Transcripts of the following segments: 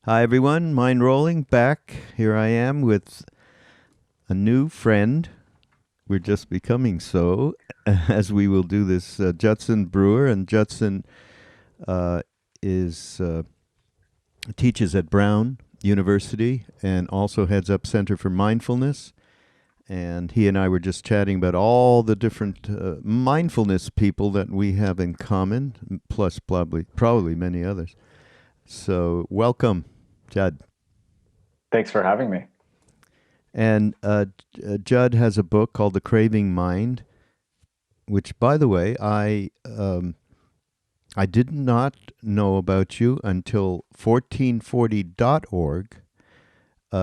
Hi, everyone. Mindrolling back. Here I am with a new friend. We're just becoming so, as we will do this. Judson Brewer, and Judson is teaches at Brown University and also heads up Center for Mindfulness. And he and I were just chatting about all the different mindfulness people that we have in common, plus probably many others. So, welcome, Judd. Thanks for having me. And Judd has a book called The Craving Mind, which, by the way, I did not know about you until 1440.org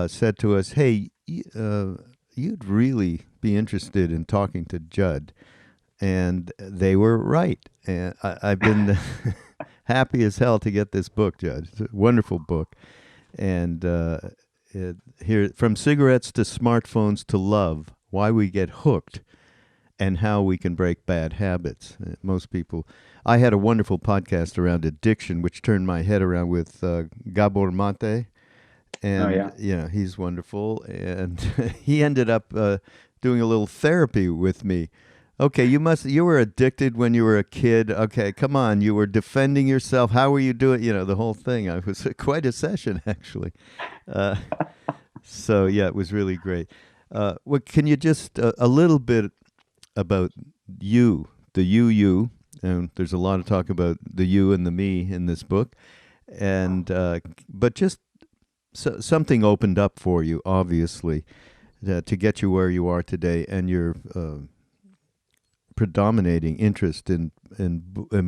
said to us, hey, you'd really be interested in talking to Judd. And they were right. And I've been happy as hell to get this book, Judd. It's a wonderful book. And here, from cigarettes to smartphones to love, why we get hooked and how we can break bad habits. Most people, I had a wonderful podcast around addiction, which turned my head around with Gabor Mate. And, he's wonderful. And he ended up doing a little therapy with me. Okay, you were addicted when you were a kid. Okay, come on, you were defending yourself. How were you doing? The whole thing. It was quite a session, actually. So, yeah, it was really great. Can you just, a little bit about you, the you, and there's a lot of talk about the you and the me in this book, and but just something opened up for you, obviously, to get you where you are today, and your predominating interest in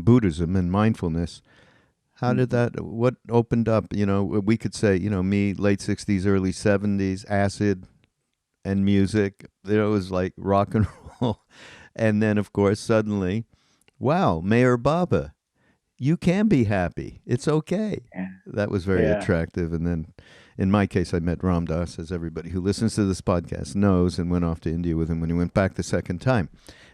Buddhism and mindfulness. How did what opened up? We could say, me, late 60s, early 70s, acid and music. It was like rock and roll. And then, of course, suddenly, wow, Mayor Baba, you can be happy. It's okay. Yeah. That was very attractive. And then, in my case, I met Ram Dass, as everybody who listens to this podcast knows, and went off to India with him when he went back the second time.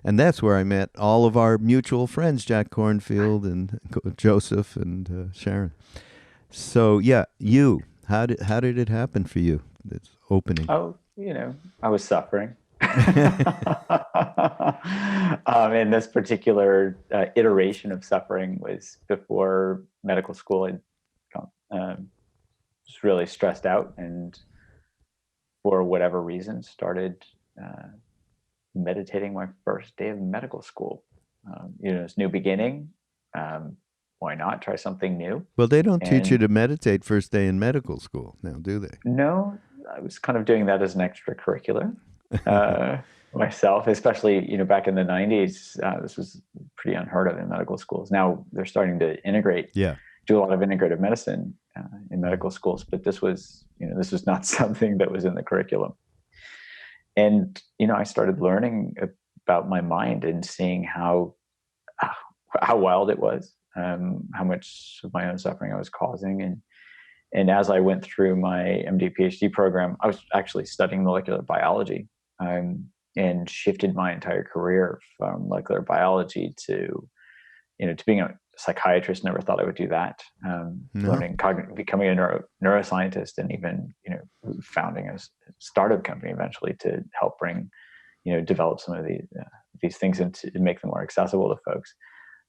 And that's where I met all of our mutual friends, Jack Cornfield and Joseph and Sharon. So, yeah, how did it happen for you, this opening? Oh, I was suffering. And this particular iteration of suffering was before medical school. I was really stressed out, and for whatever reason started meditating my first day of medical school. It's new beginning. Why not try something new? Well, they don't teach you to meditate first day in medical school now, do they? No, I was kind of doing that as an extracurricular myself, especially, back in the 90s. This was pretty unheard of in medical schools. Now they're starting to do a lot of integrative medicine in medical schools, but this was not something that was in the curriculum. And, I started learning about my mind and seeing how wild it was, how much of my own suffering I was causing. And as I went through my MD PhD program, I was actually studying molecular biology, and shifted my entire career from molecular biology to being a psychiatrist. Never thought I would do that. Learning becoming a neuroscientist, and even founding a startup company eventually to help bring develop some of these things and to make them more accessible to folks.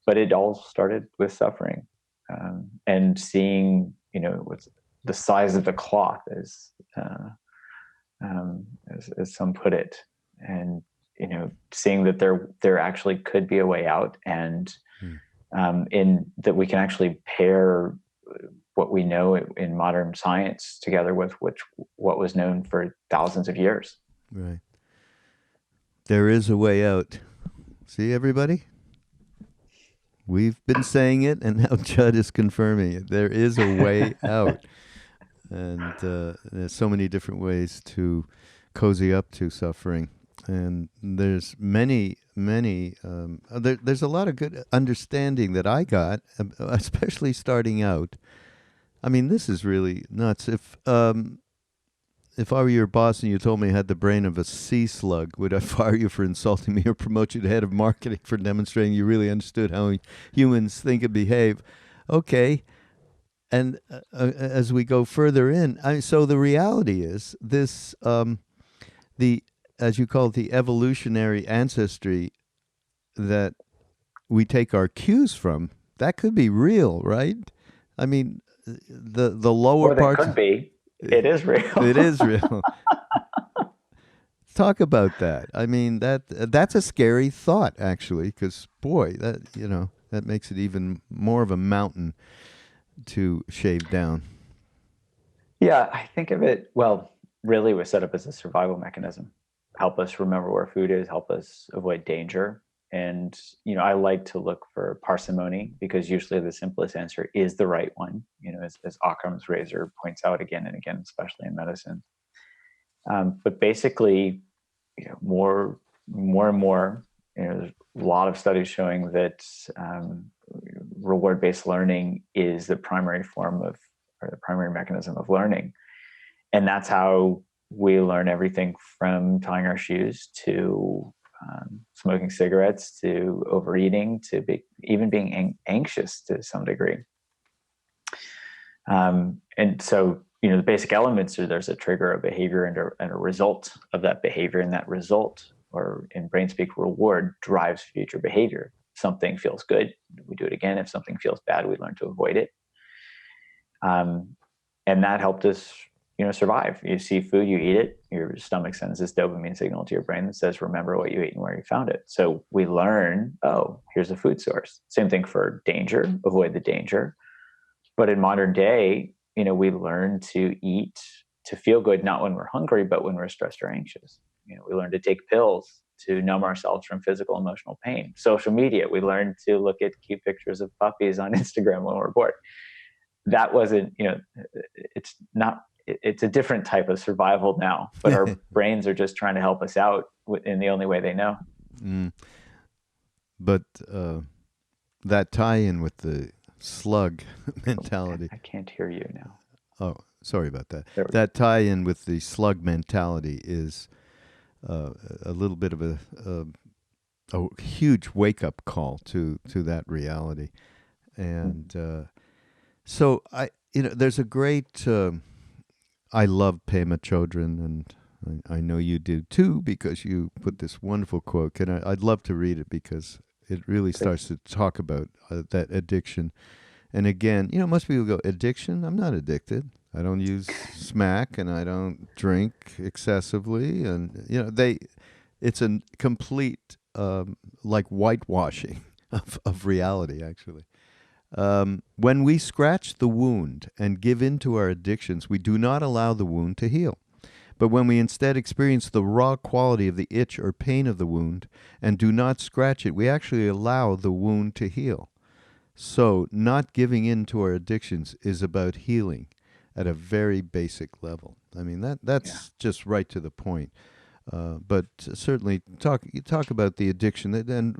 But it all started with suffering, and seeing with the size of the cloth, as some put it, and seeing that there actually could be a way out, and in that we can actually pair what we know in modern science together with what was known for thousands of years. Right. There is a way out. See, everybody? We've been saying it, and now Judd is confirming it. There is a way out. And there's so many different ways to cozy up to suffering. And there's many, there's a lot of good understanding that I got, especially starting out. I mean, this is really nuts. If I were your boss and you told me I had the brain of a sea slug, would I fire you for insulting me or promote you to head of marketing for demonstrating you really understood how humans think and behave? Okay. And as we go further in, so the reality is this, the, as you call it, the evolutionary ancestry that we take our cues from, that could be real, right? I mean, the lower Or that parts, could be. It is real. it is real. Talk about that. I mean, that's a scary thought, actually, because boy, that makes it even more of a mountain to shave down. Yeah, I think of it, well, really it was set up as a survival mechanism. Help us remember where food is, help us avoid danger. And, I like to look for parsimony because usually the simplest answer is the right one, as Occam's razor points out again and again, especially in medicine. But basically, more and more, there's a lot of studies showing that reward-based learning is the primary form of, or the primary mechanism of learning. And that's how we learn everything from tying our shoes to smoking cigarettes to overeating to even being anxious to some degree. And so, the basic elements are there's a trigger, a behavior, and a result of that behavior. And that result, or in brain speak, reward, drives future behavior. Something feels good, we do it again. If something feels bad, we learn to avoid it. And that helped us, survive. You see food, you eat it, your stomach sends this dopamine signal to your brain that says, remember what you ate and where you found it. So we learn, oh, here's a food source. Same thing for danger, avoid the danger. But in modern day, we learn to eat to feel good, not when we're hungry, but when we're stressed or anxious. We learn to take pills to numb ourselves from physical, emotional pain. Social media, we learn to look at cute pictures of puppies on Instagram when we're bored. That wasn't, it's a different type of survival now, but our brains are just trying to help us out in the only way they know. But that tie-in with the slug mentality. I can't hear you now. Oh, sorry about that. That tie-in with the slug mentality is a little bit of a huge wake-up call to that reality. And so there's a great. I love Pema Chodron, and I know you do too because you put this wonderful quote. I'd love to read it because it really starts to talk about that addiction. And again, most people go, addiction? I'm not addicted. I don't use smack and I don't drink excessively. And, it's a complete, like whitewashing of reality, actually. When we scratch the wound and give in to our addictions, we do not allow the wound to heal. But when we instead experience the raw quality of the itch or pain of the wound and do not scratch it, we actually allow the wound to heal. So not giving in to our addictions is about healing at a very basic level. I mean, that's just right to the point. But certainly you talk about the addiction and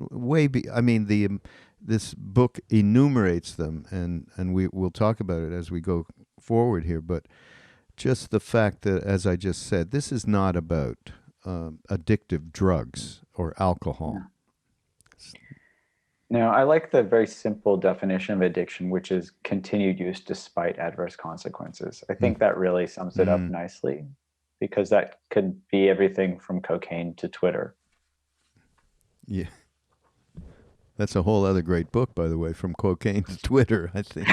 this book enumerates them, and we'll talk about it as we go forward here. But just the fact that, as I just said, this is not about addictive drugs or alcohol. No, I like the very simple definition of addiction, which is continued use despite adverse consequences. I think that really sums it up nicely, because that could be everything from cocaine to Twitter. Yeah. That's a whole other great book, by the way, From Cocaine to Twitter, I think.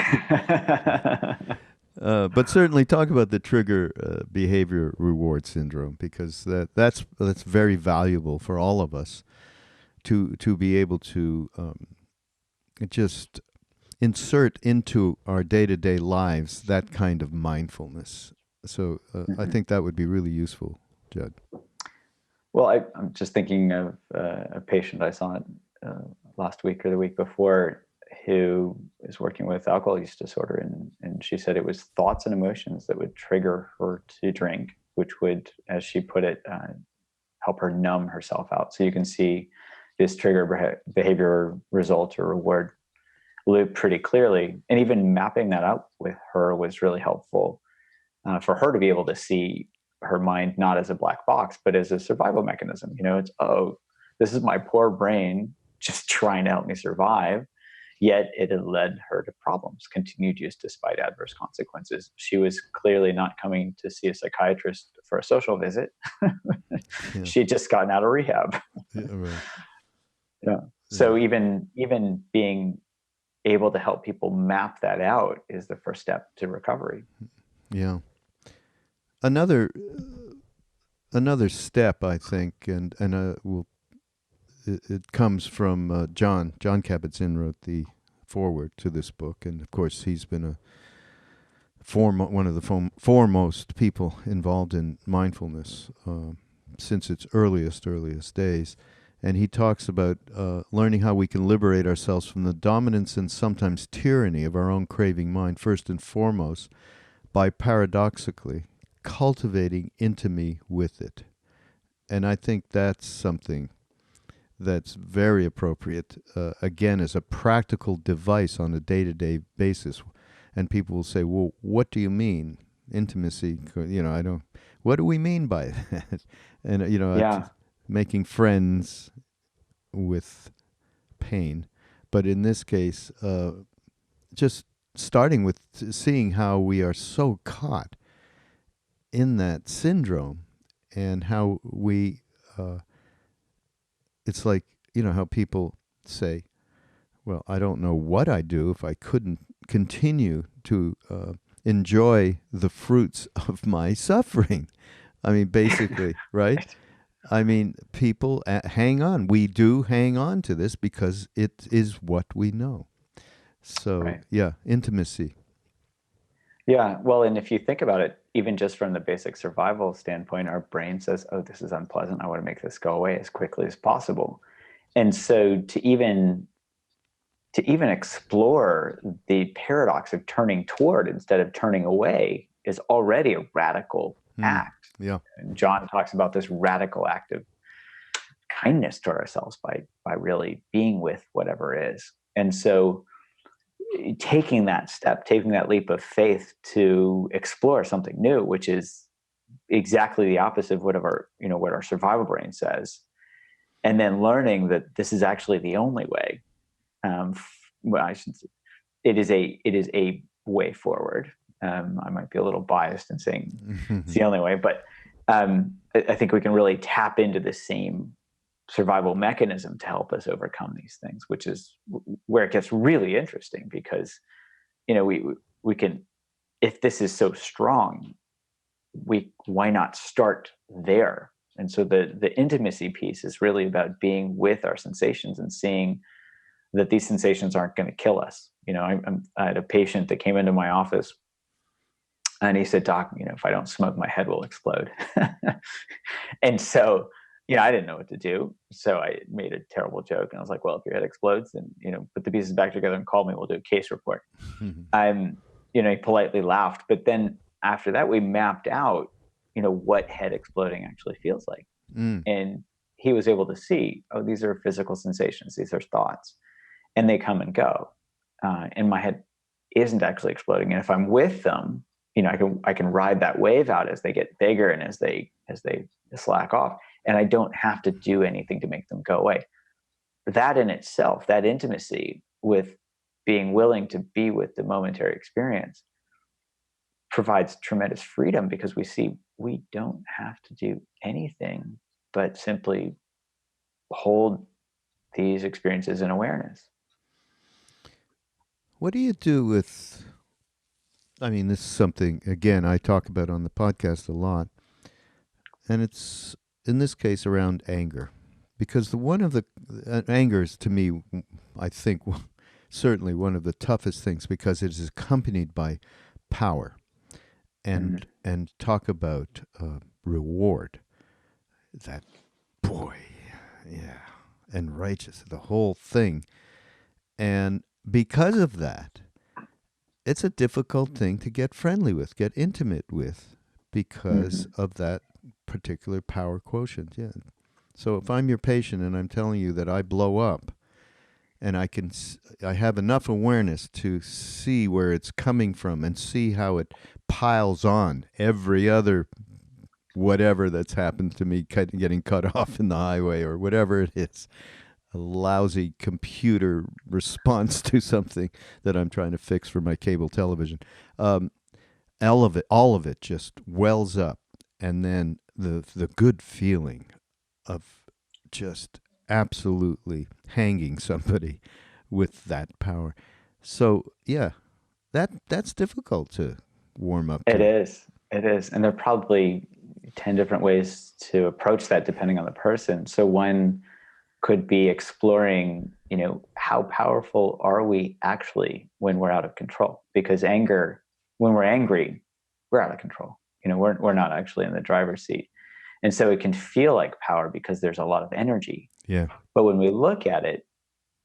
But certainly talk about the trigger behavior reward syndrome, because that's very valuable for all of us to be able to just insert into our day-to-day lives that kind of mindfulness. So I think that would be really useful, Judd. Well, I'm just thinking of a patient I saw last week or the week before who is working with alcohol use disorder, and she said it was thoughts and emotions that would trigger her to drink, which would, as she put it, help her numb herself out. So you can see this trigger behavior result or reward loop pretty clearly, and even mapping that out with her was really helpful for her to be able to see her mind not as a black box, but as a survival mechanism. It's, oh, this is my poor brain just trying to help me survive. yet it had led her to problems, continued use despite adverse consequences. She was clearly not coming to see a psychiatrist for a social visit. Yeah. She'd just gotten out of rehab. Yeah, right. Yeah. So even being able to help people map that out is the first step to recovery. Yeah. Another step, I think, and it comes from John Kabat-Zinn wrote the foreword to this book, and of course he's been one of the foremost people involved in mindfulness since its earliest days. And he talks about learning how we can liberate ourselves from the dominance and sometimes tyranny of our own craving mind, first and foremost, by paradoxically cultivating intimacy with it. And I think that's something that's very appropriate, again, as a practical device on a day-to-day basis. And people will say, well, what do you mean? Intimacy, what do we mean by that? And, making friends with pain. But in this case, just starting with seeing how we are so caught in that syndrome and how we, it's like, how people say, well, I don't know what I'd do if I couldn't continue to enjoy the fruits of my suffering. I mean, basically, right? I mean, people hang on. We do hang on to this because it is what we know. So, yeah, intimacy. Yeah, well, and if you think about it, even just from the basic survival standpoint, our brain says, oh, this is unpleasant. I want to make this go away as quickly as possible. And so to even explore the paradox of turning toward instead of turning away is already a radical act. Yeah. And John talks about this radical act of kindness to ourselves by really being with whatever is. And so taking that step, taking that leap of faith to explore something new, which is exactly the opposite of what our survival brain says, and then learning that this is actually the only way. Well, I should say, it is a way forward. I might be a little biased in saying it's the only way, but I think we can really tap into the same survival mechanism to help us overcome these things, which is where it gets really interesting because, we can, if this is so strong, why not start there? And so the intimacy piece is really about being with our sensations and seeing that these sensations aren't going to kill us. I had a patient that came into my office and he said, Doc, if I don't smoke, my head will explode. And so, I didn't know what to do. So I made a terrible joke. And I was like, well, if your head explodes, then, put the pieces back together and call me. We'll do a case report. He politely laughed. But then after that, we mapped out, what head exploding actually feels like. And he was able to see, oh, these are physical sensations. These are thoughts. And they come and go. And my head isn't actually exploding. And if I'm with them, I can ride that wave out as they get bigger and as they slack off. And I don't have to do anything to make them go away. That in itself, that intimacy with being willing to be with the momentary experience provides tremendous freedom because we see we don't have to do anything but simply hold these experiences in awareness. What do you do with, this is something, again, I talk about on the podcast a lot, and it's, in this case, around anger. Because anger is, to me, I think, certainly one of the toughest things because it is accompanied by power. And talk about reward. That, boy, yeah, and righteous, the whole thing. And because of that, it's a difficult thing to get friendly with, get intimate with, because of that particular power quotient. Yeah. So if I'm your patient and I'm telling you that I blow up, and I have enough awareness to see where it's coming from and see how it piles on every other whatever that's happened to me, getting cut off in the highway or whatever it is. lousy computer response to something that I'm trying to fix for my cable television. Um, all of it just wells up, and then the good feeling of just absolutely hanging somebody with that power. So yeah, that's difficult to warm up It to. is. It is. And there are probably 10 different ways to approach that depending on the person. So one could be exploring, how powerful are we actually when we're out of control? Because when we're angry, we're out of control. We're not actually in the driver's seat. And so it can feel like power because there's a lot of energy. Yeah. But when we look at it,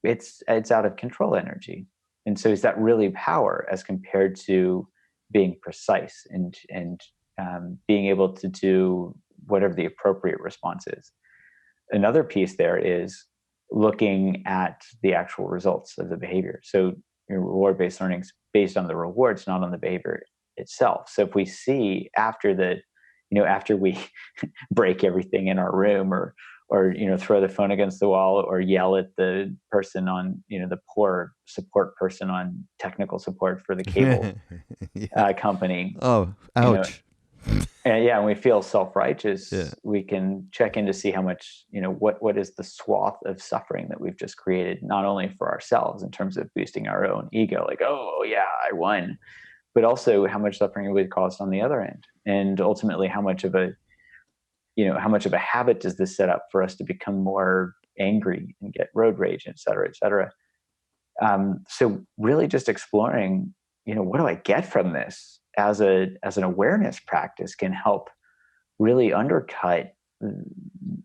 it's out of control energy. And so is that really power as compared to being precise and being able to do whatever the appropriate response is? Another piece there is looking at the actual results of the behavior. So reward-based learning is based on the rewards, not on the behavior itself. So if we see after we break everything in our room or throw the phone against the wall or yell at the person on the poor support person on technical support for the cable Yeah. company, Oh, you know ouch. and yeah, when we feel self-righteous, Yeah. we can check in to see how much, what is the swath of suffering that we've just created, not only for ourselves in terms of boosting our own ego, like, oh yeah, I won, but also how much suffering we've caused on the other end. And ultimately, how much of a habit does this set up for us to become more angry and get road rage, et cetera, et cetera. So really just exploring, what do I get from this as an awareness practice can help really undercut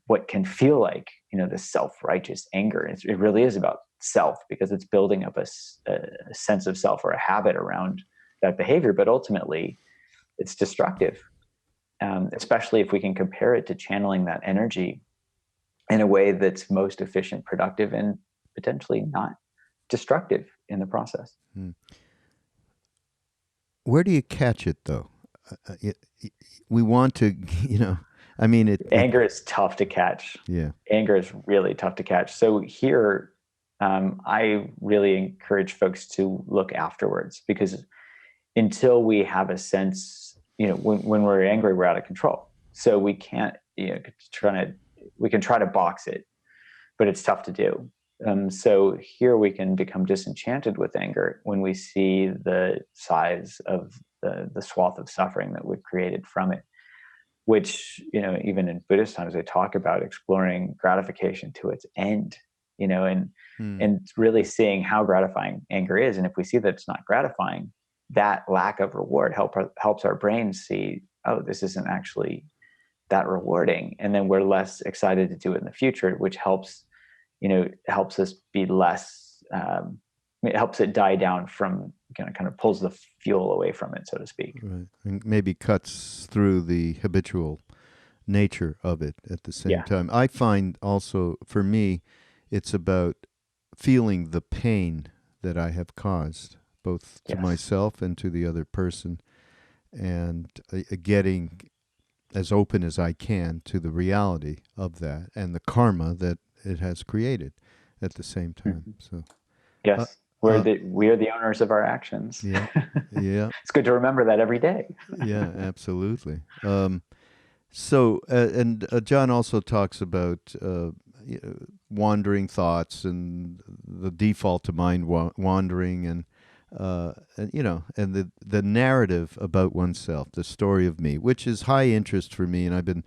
what can feel like, the self-righteous anger. It really is about self because it's building up a sense of self or a habit around that behavior, but ultimately it's destructive, especially if we can compare it to channeling that energy in a way that's most efficient, productive, and potentially not destructive in the process. Hmm. Where do you catch it though? We want to, I mean, Anger is tough to catch. Yeah. Anger is really tough to catch. So here, I really encourage folks to look afterwards because until we have a sense, when we're angry, we're out of control. So we can't, we can try to box it, but it's tough to do. So here we can become disenchanted with anger when we see the size of the swath of suffering that we've created from it, which, even in Buddhist times, they talk about exploring gratification to its end, and really seeing how gratifying anger is. And if we see that it's not gratifying, that lack of reward helps our brain see, oh, this isn't actually that rewarding. And then we're less excited to do it in the future, which helps us be less, it helps it die down from, kind of pulls the fuel away from it, so to speak. Right. And maybe cuts through the habitual nature of it at the same time. I find also, for me, it's about feeling the pain that I have caused, both to myself and to the other person, and getting as open as I can to the reality of that and the karma that it has created at the same time. So yes, we are the owners of our actions. Yeah. Yeah. It's good to remember that every day. Yeah, absolutely. And John also talks about wandering thoughts and the default to mind wandering, and the narrative about oneself, the story of me, which is high interest for me. And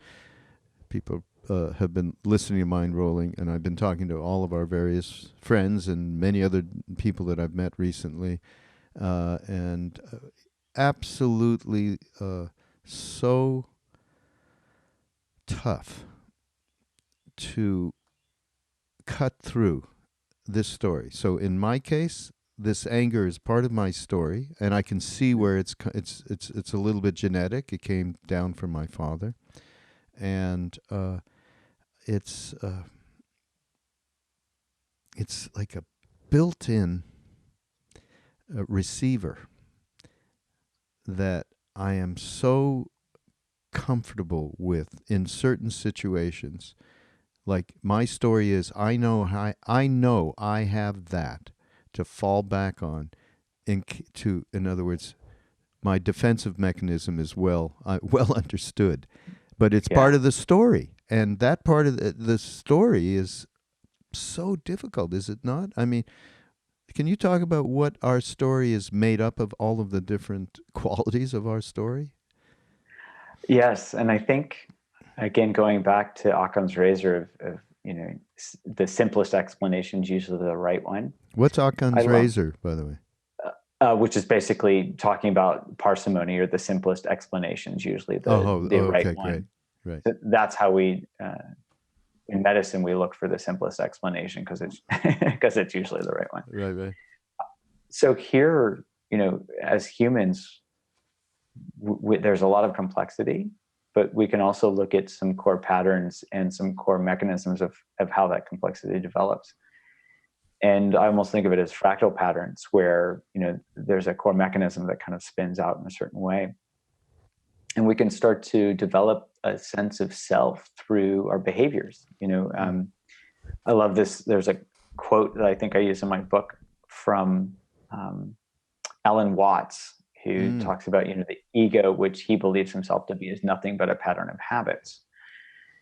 people have been listening to Mindrolling, and I've been talking to all of our various friends and many other people that I've met recently, and absolutely so tough to cut through this story. So in my case, this anger is part of my story, and I can see where it's a little bit genetic. It came down from my father, and it's like a built-in receiver that I am so comfortable with in certain situations Like my story is, I have that to fall back on. In other words, my defensive mechanism is well understood, but it's part Yeah. of the story, and that part of the story is so difficult, is it not? I mean, can you talk about what our story is made up of, all of the different qualities of our story? Yes, and I think, again, going back to Occam's razor of the simplest explanation is usually the right one. What's I Occam's love, razor, by the way? which is basically talking about parsimony, or the simplest explanation is usually the right Okay, great, one. right, That's how we in medicine we look for the simplest explanation, because it's because it's usually the right one. right. So here, as humans, there's a lot of complexity, but we can also look at some core patterns and some core mechanisms of how that complexity develops. And I almost think of it as fractal patterns, where there's a core mechanism that kind of spins out in a certain way, and we can start to develop a sense of self through our behaviors. I love this. There's a quote that I think I use in my book from um, Alan Watts, who talks about the ego, which he believes himself to be, is nothing but a pattern of habits.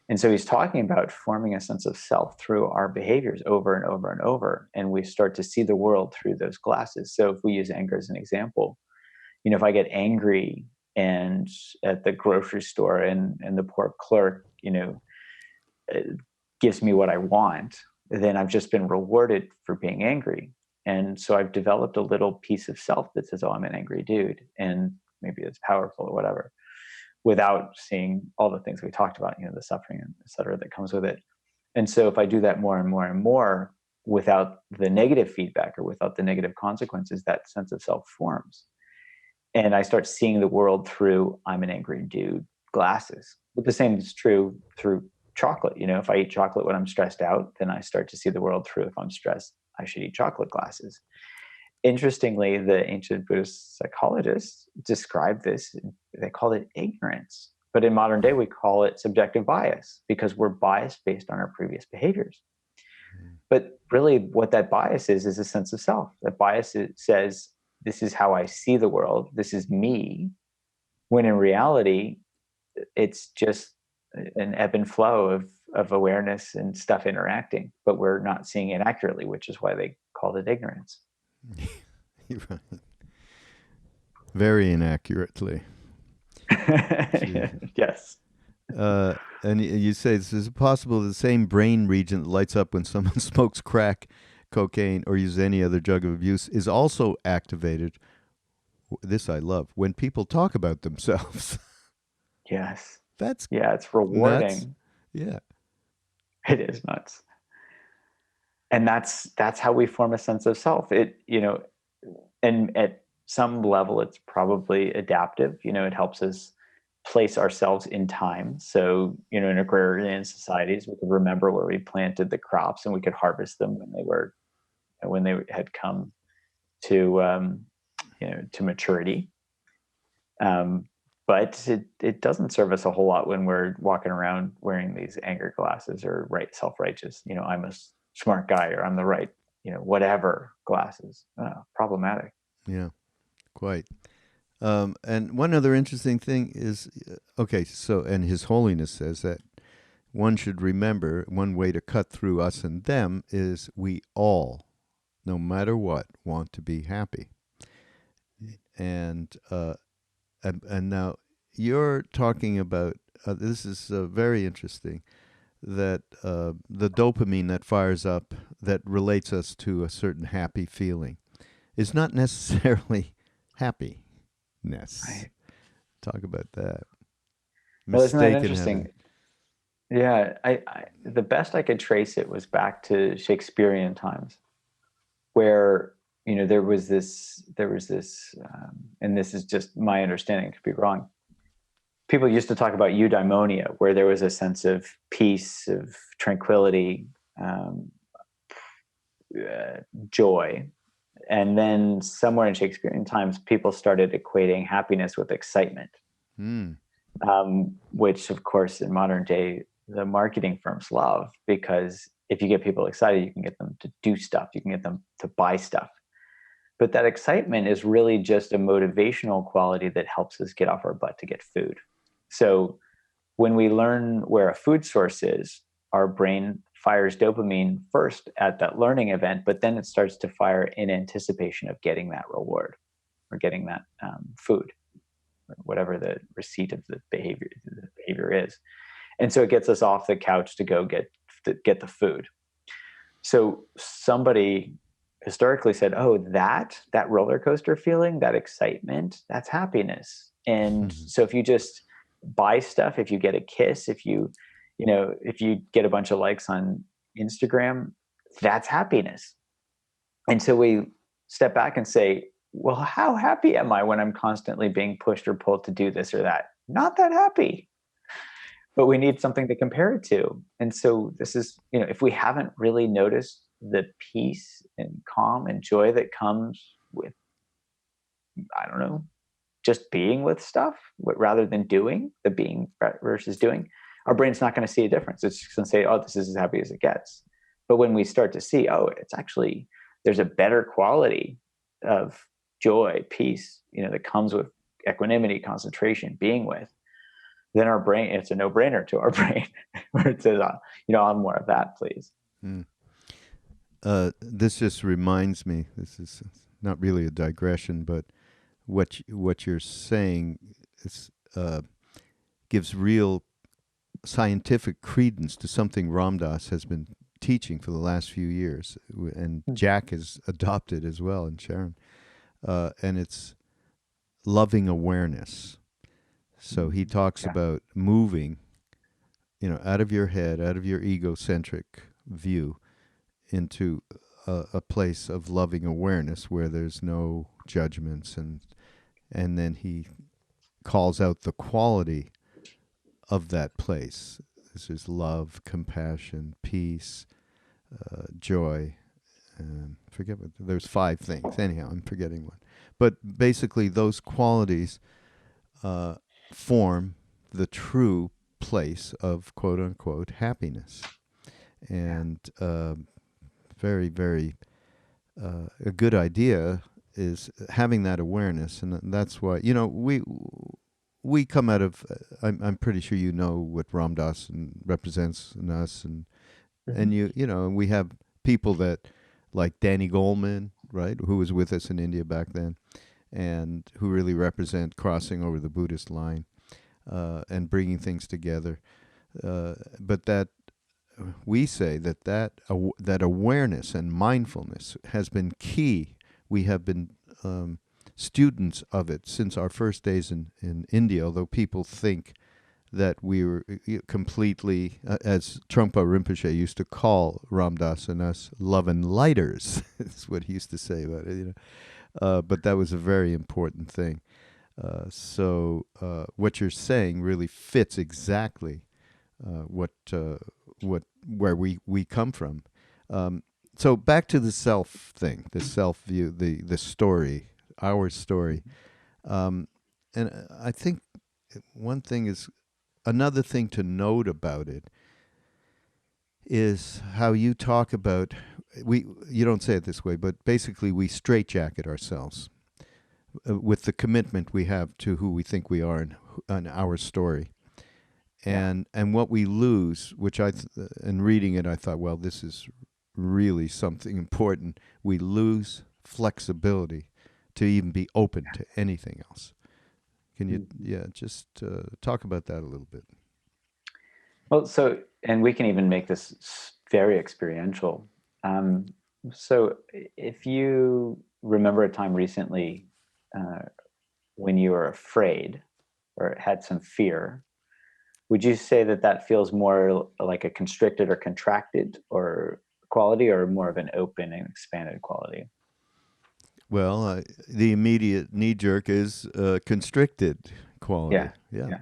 And so he's talking about forming a sense of self through our behaviors over and over and over, and we start to see the world through those glasses. So if we use anger as an example, if I get angry and at the grocery store, and the poor clerk gives me what I want, then I've just been rewarded for being angry. And so I've developed a little piece of self that says, oh, I'm an angry dude, and maybe it's powerful or whatever, without seeing all the things we talked about, the suffering, and et cetera, that comes with it. And so if I do that more and more and more, without the negative feedback or without the negative consequences, that sense of self forms. And I start seeing the world through I'm an angry dude glasses. But the same is true through chocolate. If I eat chocolate when I'm stressed out, then I start to see the world through, if I'm stressed, I should eat chocolate glasses. Interestingly, the ancient Buddhist psychologists describe this, they call it ignorance. But in modern day, we call it subjective bias, because we're biased based on our previous behaviors. But really, what that bias is a sense of self. That bias says, this is how I see the world, this is me, when in reality, it's just an ebb and flow of awareness and stuff interacting, but we're not seeing it accurately, which is why they called it ignorance. Right. Very inaccurately. Yes. And you say, is it possible the same brain region that lights up when someone smokes crack, cocaine, or uses any other drug of abuse is also activated? This I love. When people talk about themselves. Yes. That's it's rewarding. nuts. Yeah. It is nuts. And that's how we form a sense of self. And at some level, it's probably adaptive. It helps us place ourselves in time. So, in agrarian societies, we could remember where we planted the crops, and we could harvest them when they had come to to maturity. But it doesn't serve us a whole lot when we're walking around wearing these anger glasses, or self-righteous. I'm a smart guy, or I'm the right, whatever glasses. Problematic. Yeah, quite. And one other interesting thing is, okay, so, and His Holiness says that one should remember one way to cut through us and them is we all, no matter what, want to be happy. And now you're talking about, this is very interesting, that the dopamine that fires up, that relates us to a certain happy feeling, is not necessarily happiness. Right. Talk about that. Well, isn't that Mistaken interesting? having. Yeah, I the best I could trace it was back to Shakespearean times, where there was this, and this is just my understanding, could be wrong. People used to talk about eudaimonia, where there was a sense of peace, of tranquility, um, joy. And then somewhere in Shakespearean times, people started equating happiness with excitement, which, of course, in modern day the marketing firms love, because if you get people excited, you can get them to do stuff, you can get them to buy stuff. But that excitement is really just a motivational quality that helps us get off our butt to get food. So when we learn where a food source is, our brain fires dopamine first at that learning event, but then it starts to fire in anticipation of getting that reward or getting that food, or whatever the receipt of the behavior is. And so it gets us off the couch to go get the food. So somebody historically said, oh, that roller coaster feeling, that excitement, that's happiness. And so if you just buy stuff, if you get a kiss, if you get a bunch of likes on Instagram, that's happiness. And so we step back and say, well, how happy am I when I'm constantly being pushed or pulled to do this or that? Not that happy. But we need something to compare it to. And so this is, if we haven't really noticed the peace and calm and joy that comes with, I don't know, just being with stuff rather than doing, the being versus doing, our brain's not going to see a difference. It's just going to say, oh, this is as happy as it gets. But when we start to see, oh, it's actually, there's a better quality of joy, peace, that comes with equanimity, concentration, being with, then our brain, it's a no-brainer to our brain where it says, I'm more of that, please. This just reminds me, this is not really a digression, but what you're saying is, gives real scientific credence to something Ram Dass has been teaching for the last few years, and Jack has adopted as well, and Sharon. And it's loving awareness. So he talks about moving, out of your head, out of your egocentric view, into a place of loving awareness where there's no judgments, and then he calls out the quality of that place. This is love, compassion, peace, joy, and forget what, there's 5 things. Anyhow, I'm forgetting one. But basically those qualities form the true place of quote unquote happiness. And very, very a good idea is having that awareness. And that's why, we come out of, I'm pretty sure what Ram Dass represents in us. And we have people that, like Danny Goleman, right, who was with us in India back then, and who really represent crossing over the Buddhist line and bringing things together. But that we say that awareness and mindfulness has been key. We have been students of it since our first days in India, although people think that we were completely, as Trungpa Rinpoche used to call Ram Dass and us, loving lighters. That's what he used to say about it, but that was a very important thing. So what you're saying really fits exactly where we come from. So back to the self thing, the self view, the story, our story, and I think another thing to note about it is how you talk about, you don't say it this way, but basically we straitjacket ourselves with the commitment we have to who we think we are in our story. And what we lose, which in reading it, I thought, well, this is really something important. We lose flexibility to even be open to anything else. Can you, just talk about that a little bit? Well, and we can even make this very experiential. So if you remember a time recently when you were afraid or had some fear, would you say that feels more like a constricted or contracted or quality, or more of an open and expanded quality? Well, the immediate knee jerk is constricted quality. Yeah.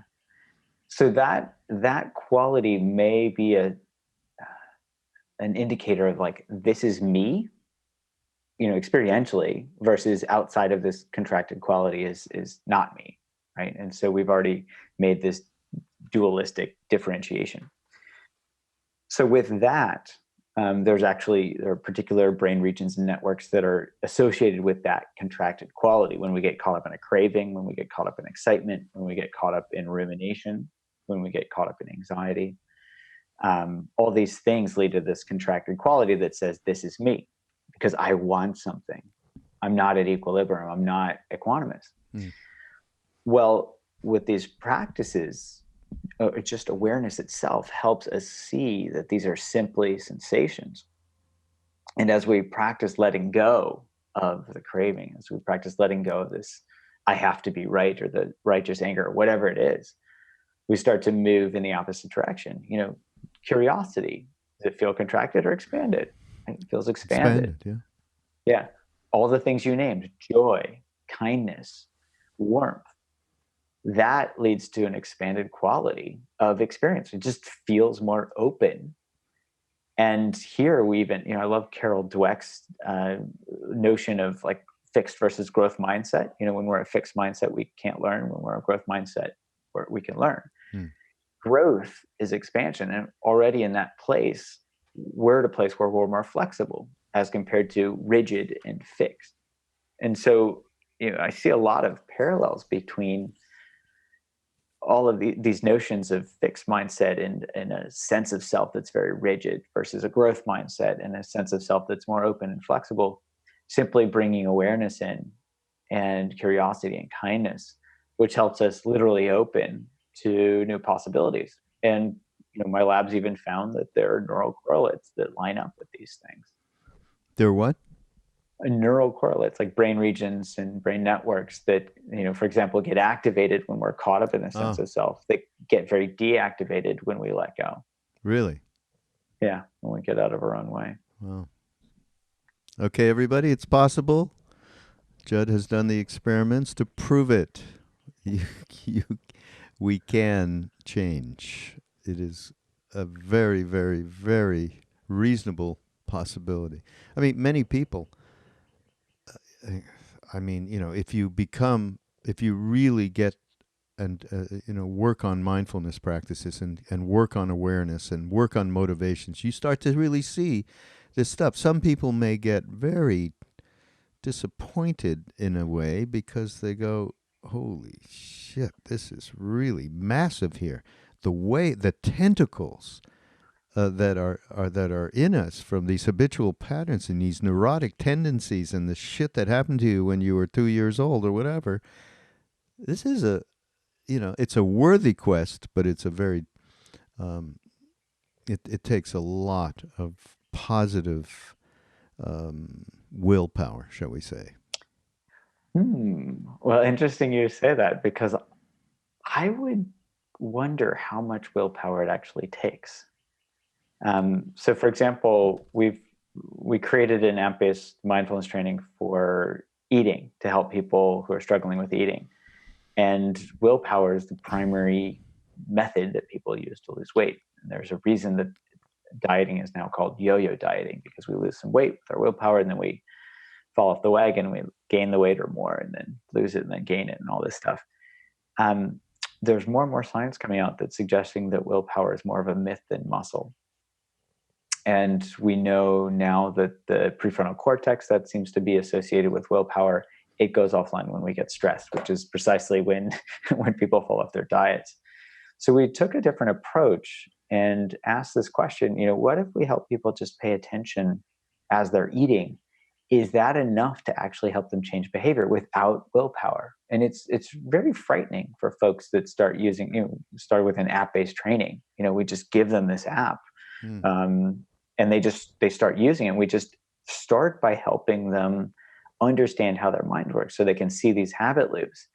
So that quality may be an indicator of like, this is me, experientially, versus outside of this contracted quality is not me, right? And so we've already made this dualistic differentiation. So with that, there are particular brain regions and networks that are associated with that contracted quality. When we get caught up in a craving, when we get caught up in excitement, when we get caught up in rumination, when we get caught up in anxiety, all these things lead to this contracted quality that says, this is me, because I want something. I'm not at equilibrium. I'm not equanimous. Well, with these practices, just awareness itself helps us see that these are simply sensations. And as we practice letting go of the craving, as we practice letting go of this, I have to be right, or the righteous anger, or whatever it is, we start to move in the opposite direction. Curiosity, does it feel contracted or expanded? It feels expanded. Yeah. All the things you named, joy, kindness, warmth, that leads to an expanded quality of experience. It just feels more open. And here we even, I love Carol Dweck's notion of like fixed versus growth mindset. When we're a fixed mindset, we can't learn. When we're a growth mindset, we can learn. Growth is expansion. And already in that place, we're at a place where we're more flexible as compared to rigid and fixed. And so, I see a lot of parallels between all of these notions of fixed mindset and a sense of self that's very rigid versus a growth mindset and a sense of self that's more open and flexible, simply bringing awareness in and curiosity and kindness, which helps us literally open to new possibilities. And my labs even found that there are neural correlates that line up with these things. There are what? Neural correlates, like brain regions and brain networks that, for example, get activated when we're caught up in a sense of self, that get very deactivated when we let go. Really? Yeah, when we get out of our own way. Wow. Okay, everybody, it's possible. Judd has done the experiments to prove it. We can change. It is a very, very, very reasonable possibility. I mean, many people, if you really get and work on mindfulness practices and work on awareness and work on motivations, you start to really see this stuff. Some people may get very disappointed in a way because they go, holy shit, this is really massive here. The tentacles that are in us from these habitual patterns and these neurotic tendencies and the shit that happened to you when you were 2 years old or whatever. This is it's a worthy quest, but it's a very, it takes a lot of positive willpower, shall we say. Well, interesting you say that, because I would wonder how much willpower it actually takes. So for example, we created an app-based mindfulness training for eating to help people who are struggling with eating. And willpower is the primary method that people use to lose weight. And there's a reason that dieting is now called yo-yo dieting, because we lose some weight with our willpower and then we fall off the wagon and we gain the weight or more and then lose it and then gain it and all this stuff. There's more and more science coming out that's suggesting that willpower is more of a myth than muscle. And we know now that the prefrontal cortex that seems to be associated with willpower, it goes offline when we get stressed, which is precisely when people fall off their diets. So we took a different approach and asked this question, what if we help people just pay attention as they're eating? Is that enough to actually help them change behavior without willpower? And it's very frightening for folks that start using, start with an app-based training. We just give them this app and they start using it. We just start by helping them understand how their mind works so they can see these habit loops,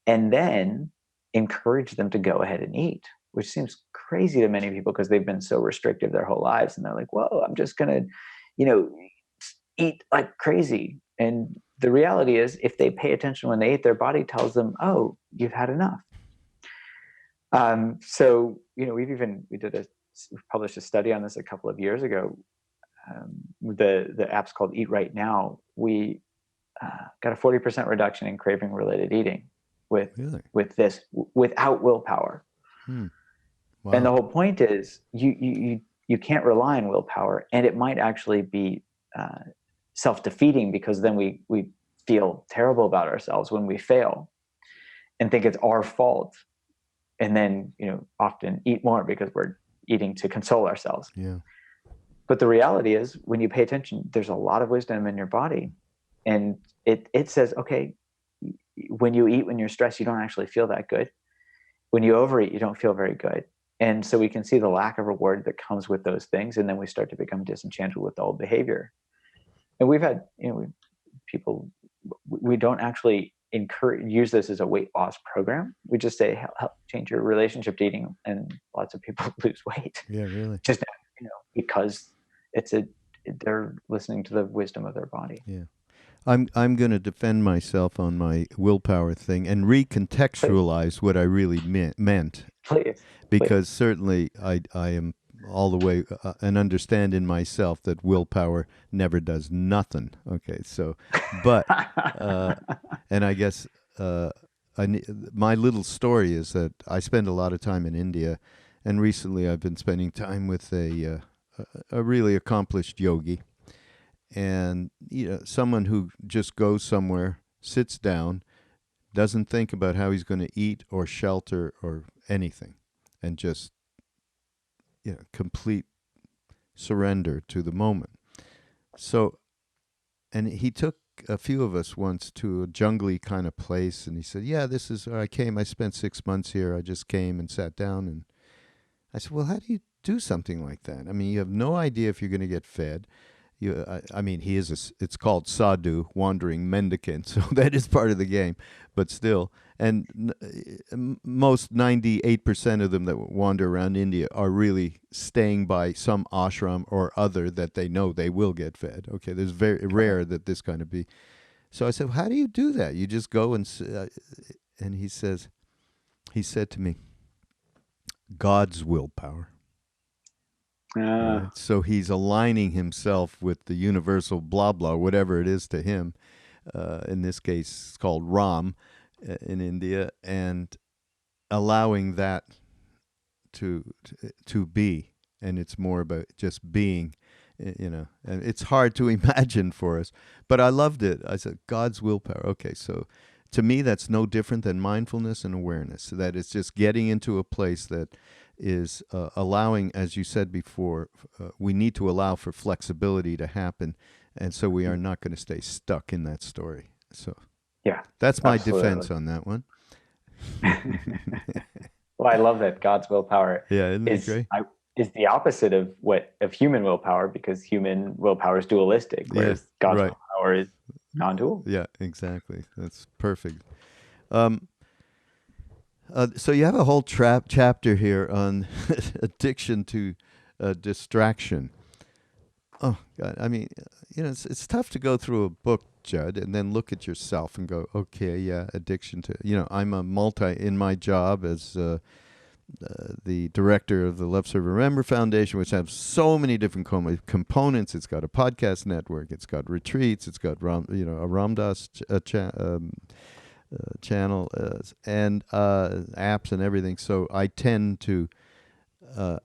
and then encourage them to go ahead and eat, which seems crazy to many people because they've been so restrictive their whole lives. And they're like, whoa, I'm just going to, eat like crazy. And the reality is, if they pay attention when they eat, their body tells them, oh, you've had enough. So, we published a study on this a couple of years ago. The app's called Eat Right Now. We got a 40% reduction in craving related eating with this without willpower. Wow. And the whole point is you you can't rely on willpower, and it might actually be self-defeating, because then we feel terrible about ourselves when we fail and think it's our fault, and then often eat more because we're eating to console ourselves. Yeah. But the reality is, when you pay attention, there's a lot of wisdom in your body, and it says, okay, when you eat when you're stressed, you don't actually feel that good. When you overeat, you don't feel very good. And so we can see the lack of reward that comes with those things, and then we start to become disenchanted with the old behavior. And we've had people, we don't actually use this as a weight loss program. We just say, help change your relationship to eating, and lots of people lose weight. Yeah, really. Just because they're listening to the wisdom of their body. Yeah. I'm going to defend myself on my willpower thing and recontextualize what I really meant. Please. Because certainly I am all the way and understand in myself that willpower never does nothing. Okay, so, but, and I guess my little story is that I spend a lot of time in India, and recently I've been spending time with a really accomplished yogi, and someone who just goes somewhere, sits down, doesn't think about how he's going to eat or shelter or anything, and just complete surrender to the moment. So, and he took a few of us once to a jungly kind of place, and he said, yeah, this is where I spent 6 months here. I just came and sat down. And I said, well, how do you do something like that? I mean, you have no idea if you're going to get fed. I mean, it's called sadhu, wandering mendicant, so that is part of the game, but still. And most 98% of them that wander around India are really staying by some ashram or other that they know they will get fed. Okay, there's very rare that this kind of be. So I said, how do you do that? You just go and he said to me, God's willpower. Right? So he's aligning himself with the universal blah blah, whatever it is to him. In this case, it's called Ram in India, and allowing that to be, and it's more about just being, and it's hard to imagine for us. But I loved it. I said, God's willpower. Okay, so to me, that's no different than mindfulness and awareness. So that it's just getting into a place that is allowing, as you said before, we need to allow for flexibility to happen, and so we are not going to stay stuck in that story. So yeah, that's my defense on that one. Well, I love that God's willpower is the opposite of human willpower, because human willpower is dualistic, whereas God's willpower is non-dual. Yeah, exactly. That's perfect. So you have a whole chapter here on addiction to distraction. Oh God! I mean, it's tough to go through a book, Judd, and then look at yourself and go, okay, yeah, addiction to. I'm in my job as the director of the Love Serve Remember Foundation, which has so many different components. It's got a podcast network. It's got retreats. It's got a Ramdas channel and apps and everything. So I tend to,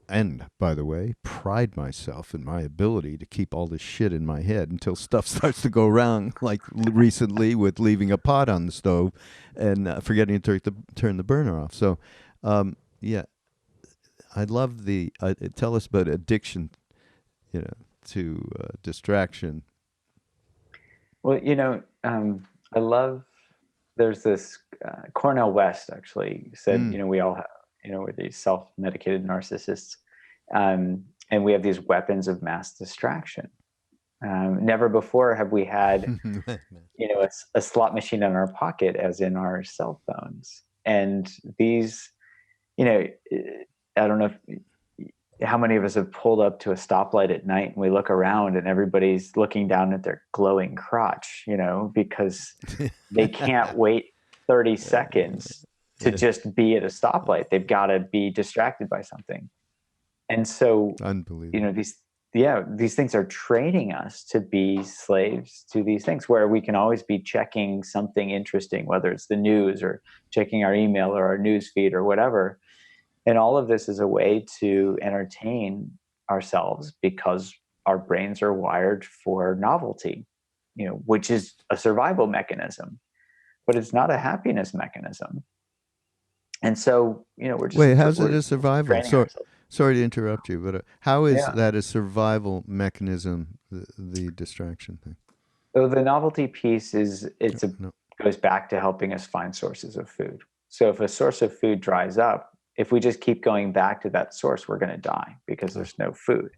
and by the way, pride myself in my ability to keep all this shit in my head until stuff starts to go wrong, like recently with leaving a pot on the stove and forgetting to turn the burner off. So, yeah, I love tell us about addiction, to distraction. Well, I love. There's this Cornel West actually said, we all have, we're these self-medicated narcissists, and we have these weapons of mass distraction. Never before have we had, a slot machine in our pocket, as in our cell phones. And these, I don't know how many of us have pulled up to a stoplight at night and we look around and everybody's looking down at their glowing crotch, because they can't wait 30 seconds to just be at a stoplight. They've got to be distracted by something. And so, unbelievable. These things are training us to be slaves to these things, where we can always be checking something interesting, whether it's the news or checking our email or our news feed or whatever. And all of this is a way to entertain ourselves because our brains are wired for novelty, which is a survival mechanism, but it's not a happiness mechanism. And so, Wait, how's it we're a survival? training ourselves. Sorry to interrupt you, but how is Yeah. that a survival mechanism, the distraction thing? So the novelty piece No. goes back to helping us find sources of food. So if a source of food dries up, if we just keep going back to that source, we're going to die because there's no food.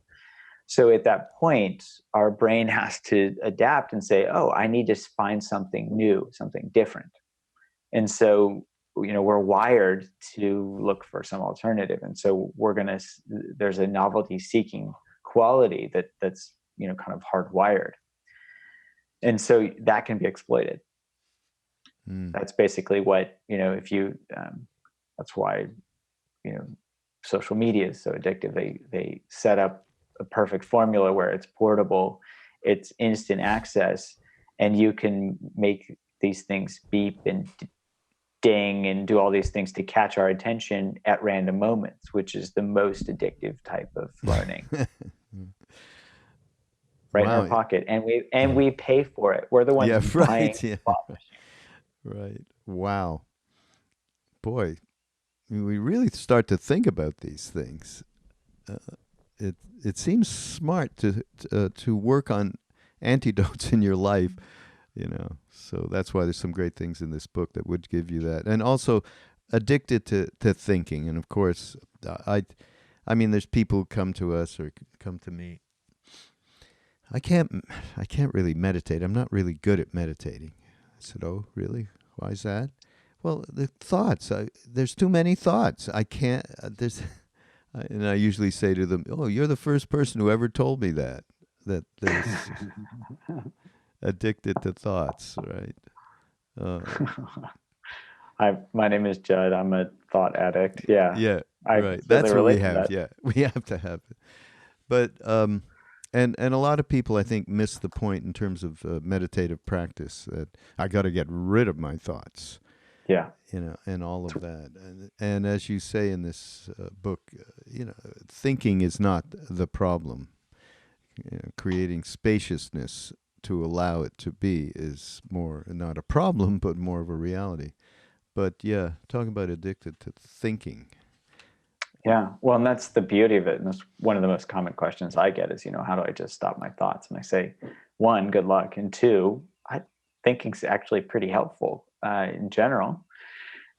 So at that point, our brain has to adapt and say, oh, I need to find something new, something different. And so, we're wired to look for some alternative. And so there's a novelty seeking quality that's, kind of hardwired. And so that can be exploited. That's basically what, that's why, social media is so addictive. They set up a perfect formula where it's portable, it's instant access, and you can make these things beep and ding and do all these things to catch our attention at random moments, which is the most addictive type of learning. Right in our pocket, and we pay for it. We're the ones buying the slot machine. Right. Wow. Boy, we really start to think about these things. It seems smart to work on antidotes in your life, So that's why there's some great things in this book that would give you that, and also addicted to thinking. And of course, I mean, there's people who come to us or come to me. I can't really meditate. I'm not really good at meditating. I said, oh, really? Why is that? Well, the thoughts. There's too many thoughts. I can't. And I usually say to them, "Oh, you're the first person who ever told me that there's addicted to thoughts, right?" My name is Judd. I'm a thought addict. Yeah. Yeah. I Right. That's what we have. that. Yeah, we have to have it. But and a lot of people, I think, miss the point in terms of meditative practice, that I got to get rid of my thoughts. Yeah. And all of that. And as you say in this book, thinking is not the problem. Creating spaciousness to allow it to be is more not a problem, but more of a reality. But yeah, talking about addicted to thinking. Yeah. Well, and that's the beauty of it. And that's one of the most common questions I get is, how do I just stop my thoughts? And I say, one, good luck. And two, thinking's actually pretty helpful in general.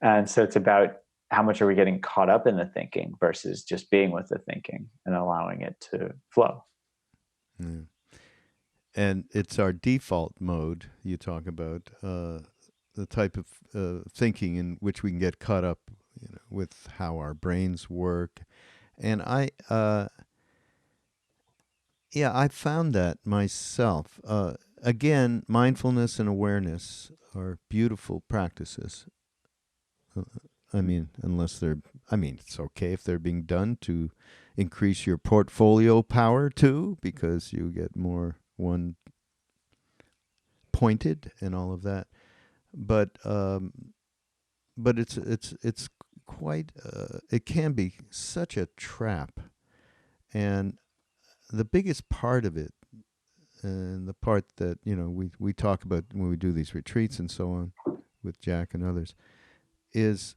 And so it's about how much are we getting caught up in the thinking versus just being with the thinking and allowing it to flow. Yeah. And it's our default mode you talk about, the type of thinking in which we can get caught up with how our brains work. And I found that myself. Again, mindfulness and awareness are beautiful practices. I mean, it's okay if they're being done to increase your portfolio power too, because you get more one pointed and all of that. But it's quite it can be such a trap, and the biggest part of it, and the part that we talk about when we do these retreats and so on with Jack and others, is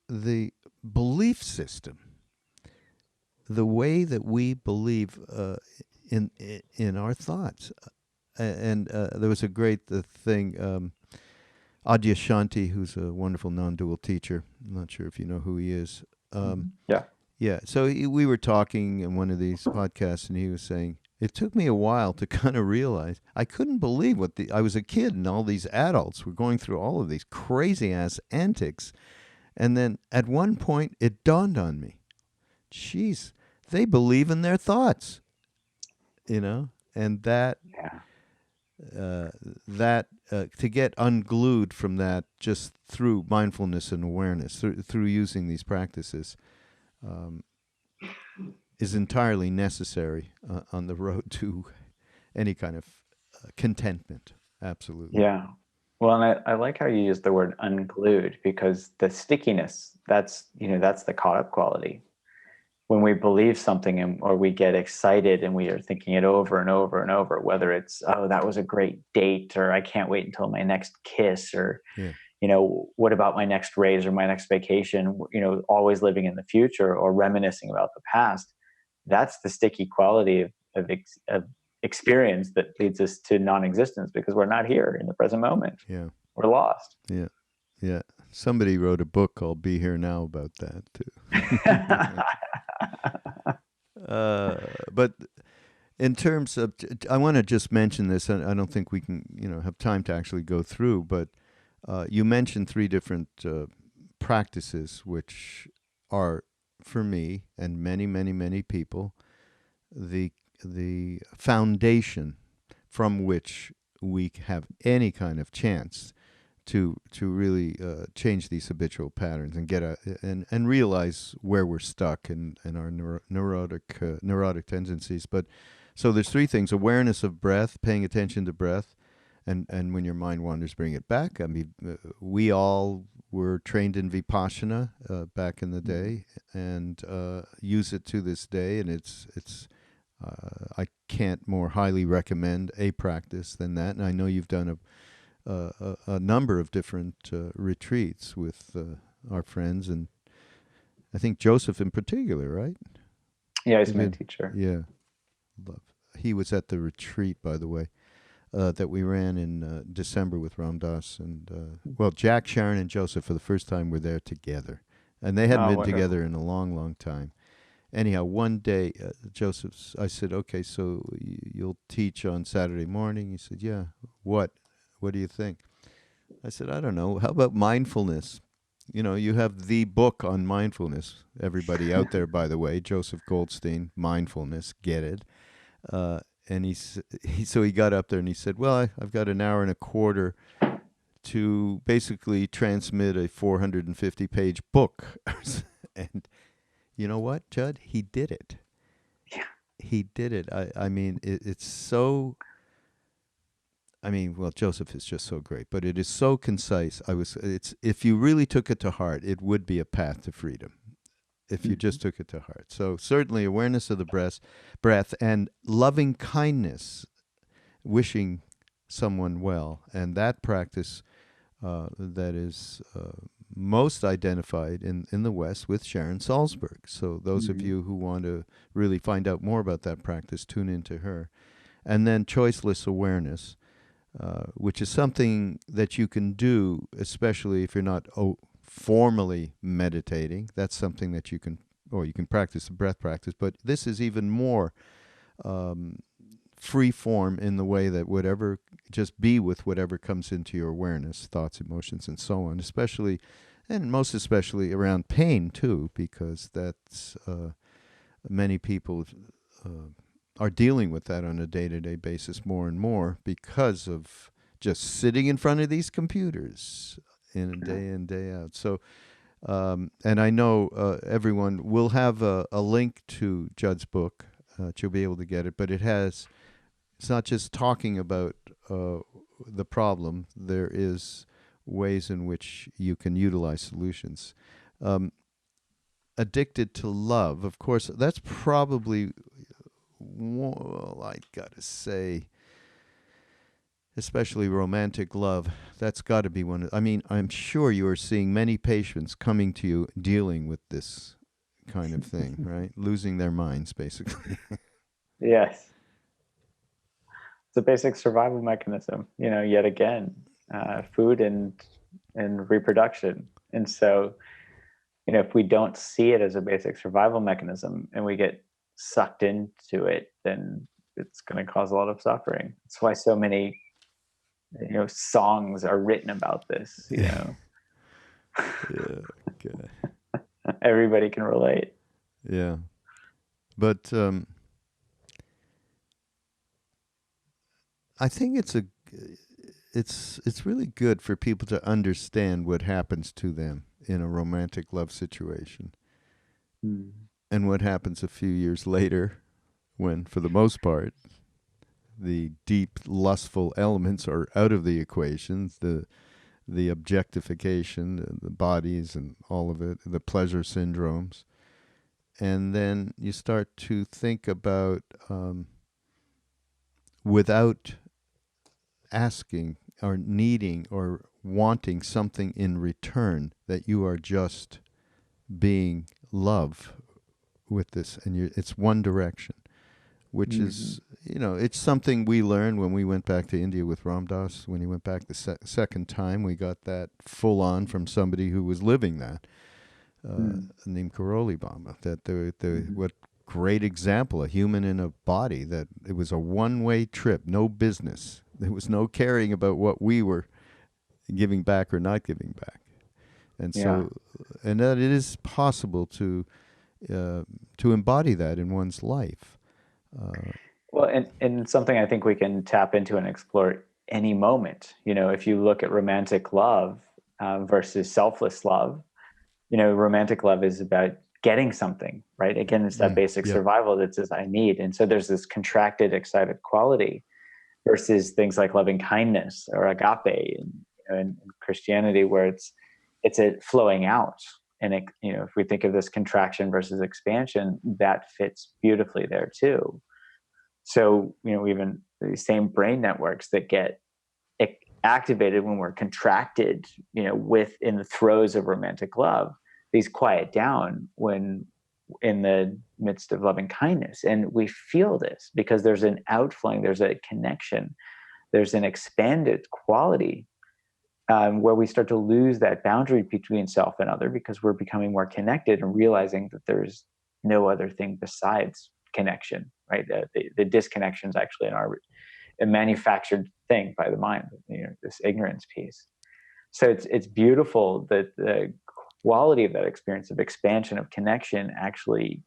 the belief system, the way that we believe in our thoughts. And there was a great thing. Adyashanti, who's a wonderful non-dual teacher. I'm not sure if you know who he is. Yeah. Yeah. So we were talking in one of these podcasts, and he was saying, it took me a while to kind of realize I couldn't believe I was a kid, and all these adults were going through all of these crazy ass antics. And then at one point, it dawned on me, geez, they believe in their thoughts, and that. Yeah. To get unglued from that just through mindfulness and awareness, through using these practices, is entirely necessary on the road to any kind of contentment. Absolutely. Yeah. Well, and I like how you use the word unglued, because the stickiness, that's the caught up quality. when we believe something or we get excited and we are thinking it over and over and over, whether it's, oh, that was a great date, or I can't wait until my next kiss, or, what about my next raise or my next vacation, always living in the future or reminiscing about the past. That's the sticky quality of experience that leads us to non-existence, because we're not here in the present moment. Yeah. We're lost. Yeah. Yeah. Somebody wrote a book called Be Here Now about that too. But in terms of, I want to just mention this, and I don't think we can, have time to actually go through, but you mentioned 3 different practices, which are, for me and many, many, many people, the foundation from which we have any kind of chance to really change these habitual patterns and get and realize where we're stuck in our neurotic tendencies. But so there's 3 things: awareness of breath, paying attention to breath, and when your mind wanders, bring it back. I mean, we all were trained in Vipassana back in the day, and use it to this day, and it's I can't more highly recommend a practice than that. And I know you've done a number of different retreats with our friends, and I think Joseph in particular, right? Yeah, he's my teacher. Yeah. He was at the retreat, by the way, that we ran in December with Ram Dass. And, Jack, Sharon, and Joseph, for the first time, were there together. And they hadn't been together in a long, long time. Anyhow, one day, I said, okay, so you'll teach on Saturday morning? He said, yeah. What do you think? I said, I don't know. How about mindfulness? You have the book on mindfulness. Everybody out there, by the way, Joseph Goldstein, Mindfulness, get it. And he got up there and he said, well, I've got an hour and a quarter to basically transmit a 450-page book. And you know what, Judd? He did it. Yeah. He did it. I mean, it's so... Joseph is just so great, but it is so concise. If you really took it to heart, it would be a path to freedom. If you just took it to heart. So certainly awareness of the breath and loving kindness, wishing someone well. And that practice that is most identified in the West with Sharon Salzberg. So those of you who want to really find out more about that practice, tune into her. And then choiceless awareness, which is something that you can do, especially if you're not formally meditating. That's something that you can practice the breath practice, but this is even more free form in the way that just be with whatever comes into your awareness, thoughts, emotions, and so on, and most especially around pain too, because that's many people are dealing with that on a day-to-day basis more and more because of just sitting in front of these computers day in, day out. So, and I know everyone will have a link to Judd's book. You'll be able to get it, but it's not just talking about the problem. There is ways in which you can utilize solutions. Addicted to love, of course, that's probably, I gotta say, especially romantic love, that's got to be one. I'm sure you are seeing many patients coming to you dealing with this kind of thing, right? Losing their minds, basically. Yes. It's a basic survival mechanism, yet again, food and reproduction. And so, if we don't see it as a basic survival mechanism and we get sucked into it, then it's going to cause a lot of suffering. That's why so many songs are written about this. Yeah. Okay. Everybody can relate. Yeah, but I think it's really good for people to understand what happens to them in a romantic love situation, and what happens a few years later, when, for the most part, the deep lustful elements are out of the equations, the objectification, the bodies and all of it, the pleasure syndromes. and then you start to think about, without asking or needing or wanting something in return, that you are just being love with this, and it's one direction, which is, it's something we learned when we went back to India with Ram Dass. When he went back the second time, we got that full on from somebody who was living that, named Karoli Baba. That what great example, a human in a body, that it was a one-way trip, no business. There was no caring about what we were giving back or not giving back. And so, and that it is possible to embody that in one's life. Well, and something I think we can tap into and explore any moment. If you look at romantic love versus selfless love, romantic love is about getting something, right? Again, it's that basic survival that says I need. And so there's this contracted, excited quality versus things like loving kindness or agape in Christianity, where it's a flowing out. And if we think of this contraction versus expansion, that fits beautifully there too. So, even the same brain networks that get activated when we're contracted, in the throes of romantic love, these quiet down when in the midst of loving kindness. And we feel this because there's an outflowing, there's a connection, there's an expanded quality where we start to lose that boundary between self and other, because we're becoming more connected and realizing that there's no other thing besides connection, right? The disconnection is actually a manufactured thing by the mind, this ignorance piece. So it's beautiful that the quality of that experience of expansion, of connection, actually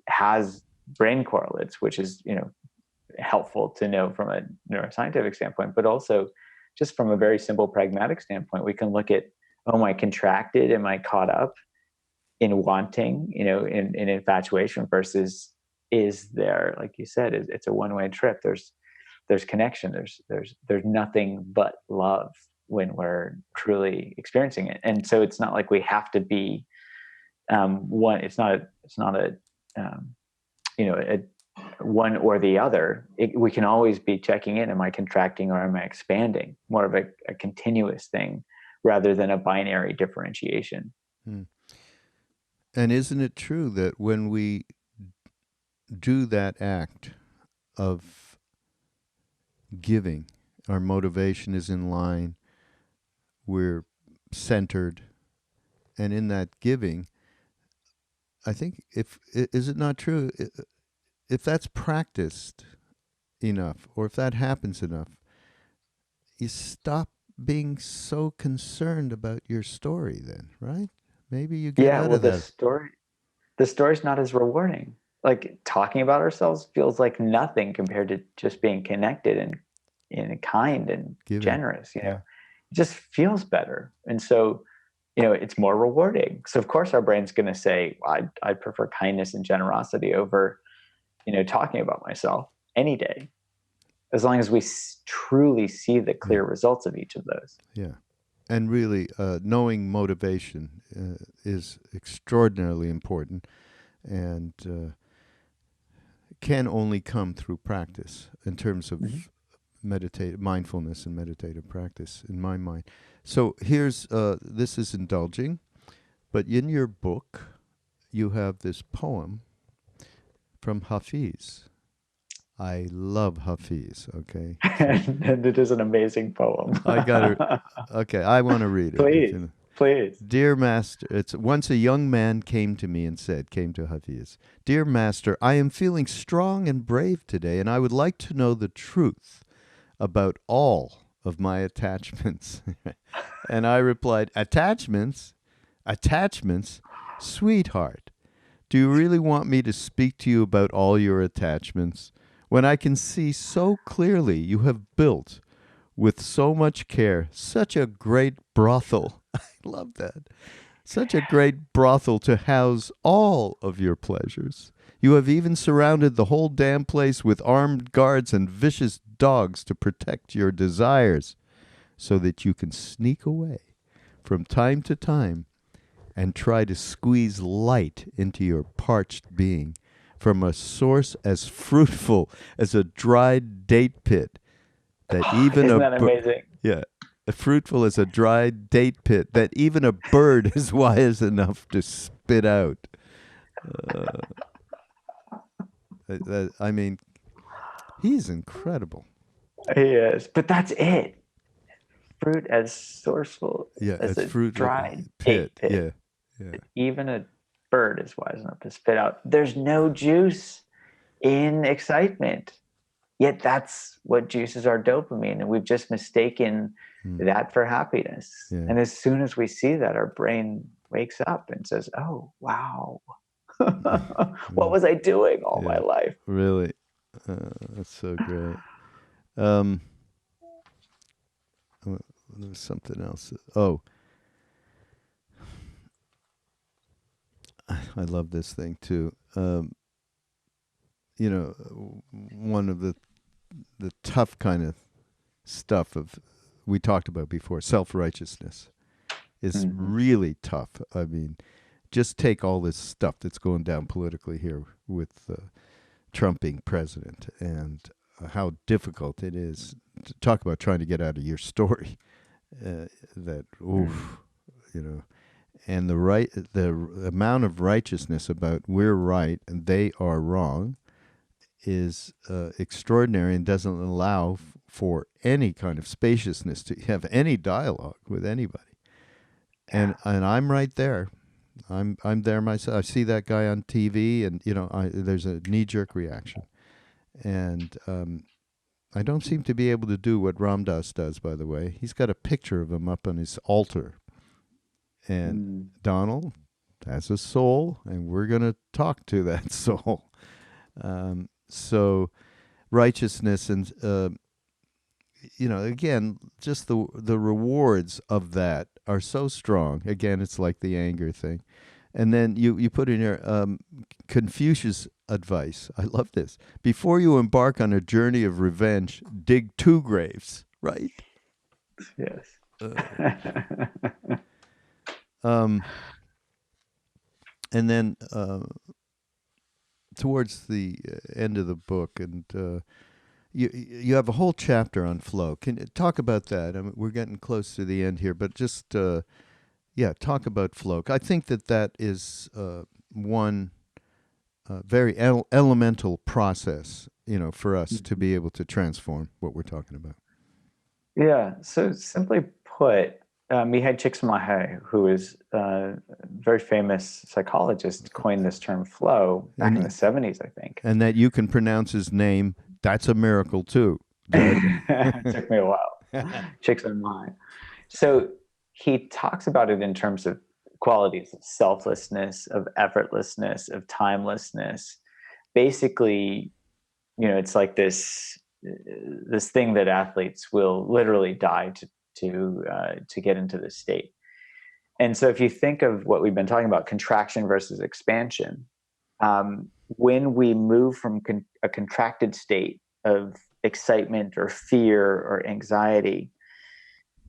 has brain correlates, which is helpful to know from a neuroscientific standpoint, but also just from a very simple pragmatic standpoint. We can look at, am I contracted? Am I caught up in wanting, in infatuation, versus is there, like you said, it's a one-way trip. There's connection. There's nothing but love when we're truly experiencing it. And so it's not like we have to be one. It's not a one or the other. We can always be checking in. Am I contracting or am I expanding? More of a continuous thing rather than a binary differentiation. And isn't it true that when we do that act of giving, our motivation is in line, we're centered, and in that giving, I think is it not true, if that's practiced enough, or if that happens enough, you stop being so concerned about your story then, right? Maybe you get out of that. The story's not as rewarding. Like, talking about ourselves feels like nothing compared to just being connected and kind and giving, generous, It just feels better. And so, it's more rewarding. So of course our brain's going to say, well, I prefer kindness and generosity over, talking about myself any day, as long as we truly see the clear results of each of those. Yeah. And really, knowing motivation is extraordinarily important, and can only come through practice in terms of mindfulness and meditative practice, in my mind. So here's, this is indulging, but in your book, you have this poem from Hafiz. I love Hafiz, okay? And it is an amazing poem. I got it. Okay, I want to read it. Please. Dear Master, once a young man came to Hafiz, Dear Master, I am feeling strong and brave today, and I would like to know the truth about all of my attachments. And I replied, Attachments? Attachments? Sweetheart, do you really want me to speak to you about all your attachments, when I can see so clearly you have built, with so much care, such a great brothel? I love that. Such a great brothel to house all of your pleasures. You have even surrounded the whole damn place with armed guards and vicious dogs to protect your desires, so that you can sneak away from time to time and try to squeeze light into your parched being from a source as fruitful as a dried date pit that even isn't that amazing? Yeah, fruitful as a dried date pit that even a bird is wise enough to spit out. I mean, he's incredible. He is, but that's it. Fruit as sourceful as a fruit dried pit. date pit. Yeah. Even a bird is wise enough to spit out. There's no juice in excitement. Yet that's what juices our dopamine, and we've just mistaken that for happiness. Yeah. And as soon as we see that, our brain wakes up and says, "Oh, wow, what was I doing all my life?" Really, that's so great. There's something else. Oh, I love this thing too. You know, one of the tough kind of stuff we talked about before, self-righteousness, is really tough. I mean, just take all this stuff that's going down politically here with Trump being president, and how difficult it is to talk about trying to get out of your story. That, oof, you know, and the amount of righteousness about we're right and they are wrong is extraordinary, and doesn't allow for any kind of spaciousness to have any dialogue with anybody. And I'm right there. I'm there myself. I see that guy on TV, and there's a knee-jerk reaction, and I don't seem to be able to do what Ram Dass does. By the way, he's got a picture of him up on his altar, and Donald has a soul, and we're going to talk to that soul. So righteousness, and again, just the rewards of that are so strong. Again, it's like the anger thing. And then you put in here Confucius' advice. I love this. Before you embark on a journey of revenge, dig 2 graves, right? Yes. And then towards the end of the book, and you have a whole chapter on flow. Can you talk about that? I mean, we're getting close to the end here, but just talk about flow. I think that is one very elemental process, for us to be able to transform what we're talking about. Yeah. So simply put, Mihai Csikszentmihalyi, who is a very famous psychologist, coined this term flow back in the 70s, I think. And that you can pronounce his name, that's a miracle too. It took me a while. Csikszentmihalyi. So he talks about it in terms of qualities of selflessness, of effortlessness, of timelessness. Basically, it's like this thing that athletes will literally die to get into this state. And so if you think of what we've been talking about, contraction versus expansion, when we move from a contracted state of excitement or fear or anxiety,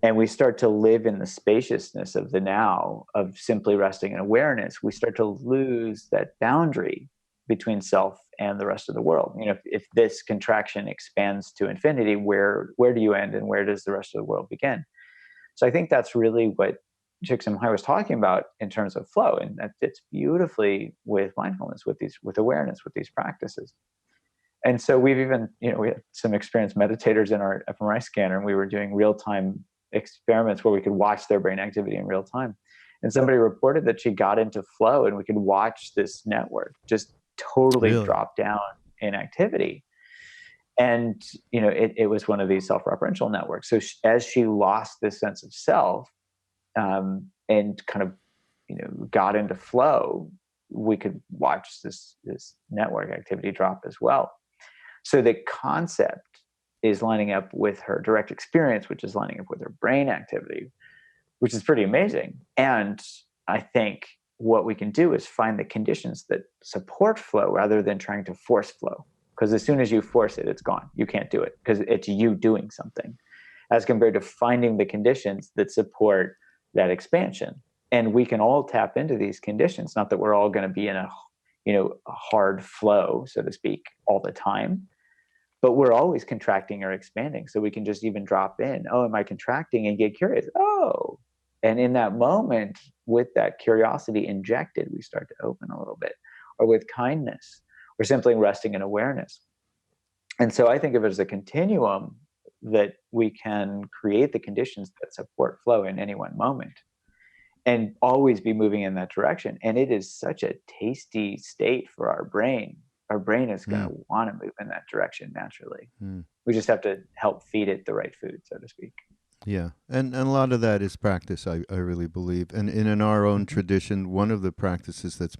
and we start to live in the spaciousness of the now, of simply resting in awareness, we start to lose that boundary between self and the rest of the world. If this contraction expands to infinity, where do you end and where does the rest of the world begin? So I think that's really what Csikszentmihalyi was talking about in terms of flow, and that fits beautifully with mindfulness, with awareness, with these practices. And so we've even, we had some experienced meditators in our fMRI scanner, and we were doing real-time experiments where we could watch their brain activity in real time. And somebody reported that she got into flow, and we could watch this network just totally drop down in activity. And, it was one of these self-referential networks. So as she lost this sense of self, and kind of, got into flow, we could watch this network activity drop as well. So the concept is lining up with her direct experience, which is lining up with her brain activity, which is pretty amazing. And I think what we can do is find the conditions that support flow rather than trying to force flow. Because as soon as you force it, it's gone. You can't do it because it's you doing something, as compared to finding the conditions that support that expansion. And we can all tap into these conditions. Not that we're all going to be in a hard flow, so to speak, all the time, but we're always contracting or expanding. So we can just even drop in, oh, am I contracting? And get curious. Oh, and in that moment, with that curiosity injected, we start to open a little bit. Or with kindness, or simply resting in awareness. And so I think of it as a continuum that we can create the conditions that support flow in any one moment and always be moving in that direction. And it is such a tasty state for our brain. Our brain is going to want to move in that direction naturally. We just have to help feed it the right food, so to speak. Yeah. And a lot of that is practice, I really believe. And in our own tradition, one of the practices that's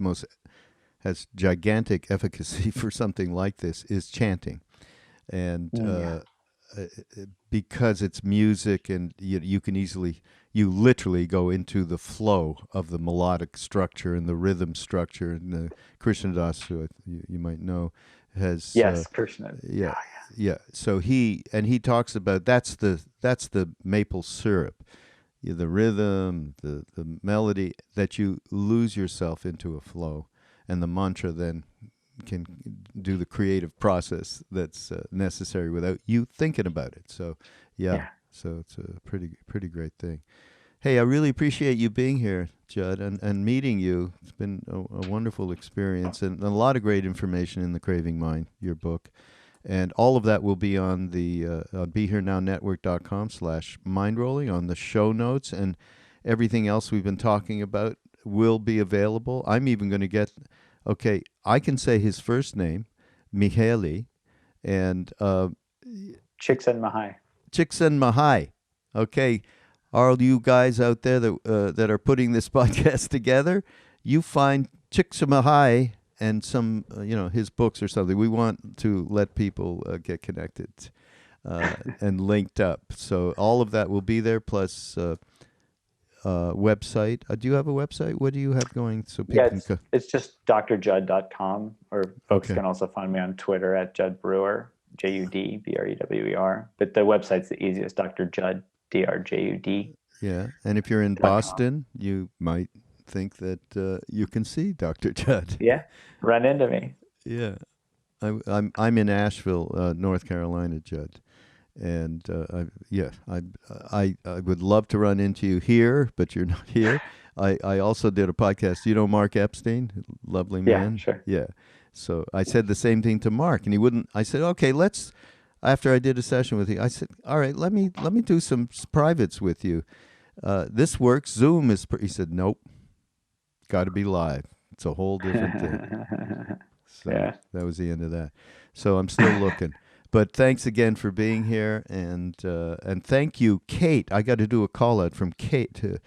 has gigantic efficacy for something like this is chanting. And because it's music, and you can you literally go into the flow of the melodic structure and the rhythm structure. And Krishna Das, who you might know, has Krishna. Yeah. So he talks about that's the maple syrup, the rhythm, the melody, that you lose yourself into a flow, and the mantra then can do the creative process that's necessary without you thinking about it. So so it's a pretty great thing. Hey, I really appreciate you being here, Judd, and meeting you. It's been a wonderful experience, and a lot of great information in The Craving Mind, your book. And all of that will be on the BeHereNowNetwork.com/mindrolling on the show notes, and everything else we've been talking about will be available. I'm even going to get, okay, I can say his first name, Mihaly, and Csikszentmihalyi. Csikszentmihalyi. Okay, all you guys out there that are putting this podcast together, you find Csikszentmihalyi and some, his books or something. We want to let people get connected and linked up. So all of that will be there, plus website. Do you have a website? What do you have going so people can it's just drjudd.com, or folks can also find me on Twitter at Judd Brewer, JUDBREWER. But the website's the easiest, Dr. Judd, DRJUD. Yeah, and if you're in Boston, you might think that you can see Dr. Judd. Yeah, run into me. Yeah, I'm in Asheville, North Carolina, Judd, and I would love to run into you here, but you're not here. I also did a podcast. You know Mark Epstein, lovely man. Yeah, sure. Yeah, so I said the same thing to Mark, and he wouldn't. I said, okay, let's. After I did a session with you, I said, all right, let me do some privates with you. This works. Zoom is. He said, nope. Got to be live. It's a whole different thing. So that was the end of that. So I'm still looking. But thanks again for being here, and thank you, Kate. I got to do a call out from Kate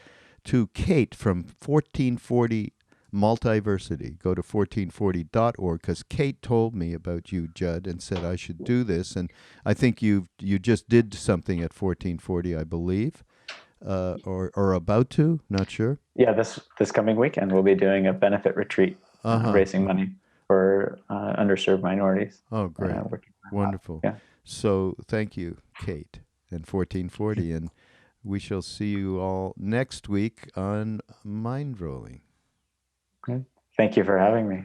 to Kate from 1440 Multiversity. Go to 1440.org, because Kate told me about you, Judd, and said I should do this. And I think you just did something at 1440, I believe. Or about to, not sure. Yeah, this coming weekend we'll be doing a benefit retreat, raising money for underserved minorities. Oh, great. Wonderful. Yeah. So thank you, Kate, and 1440, and we shall see you all next week on Mindrolling. Thank you for having me.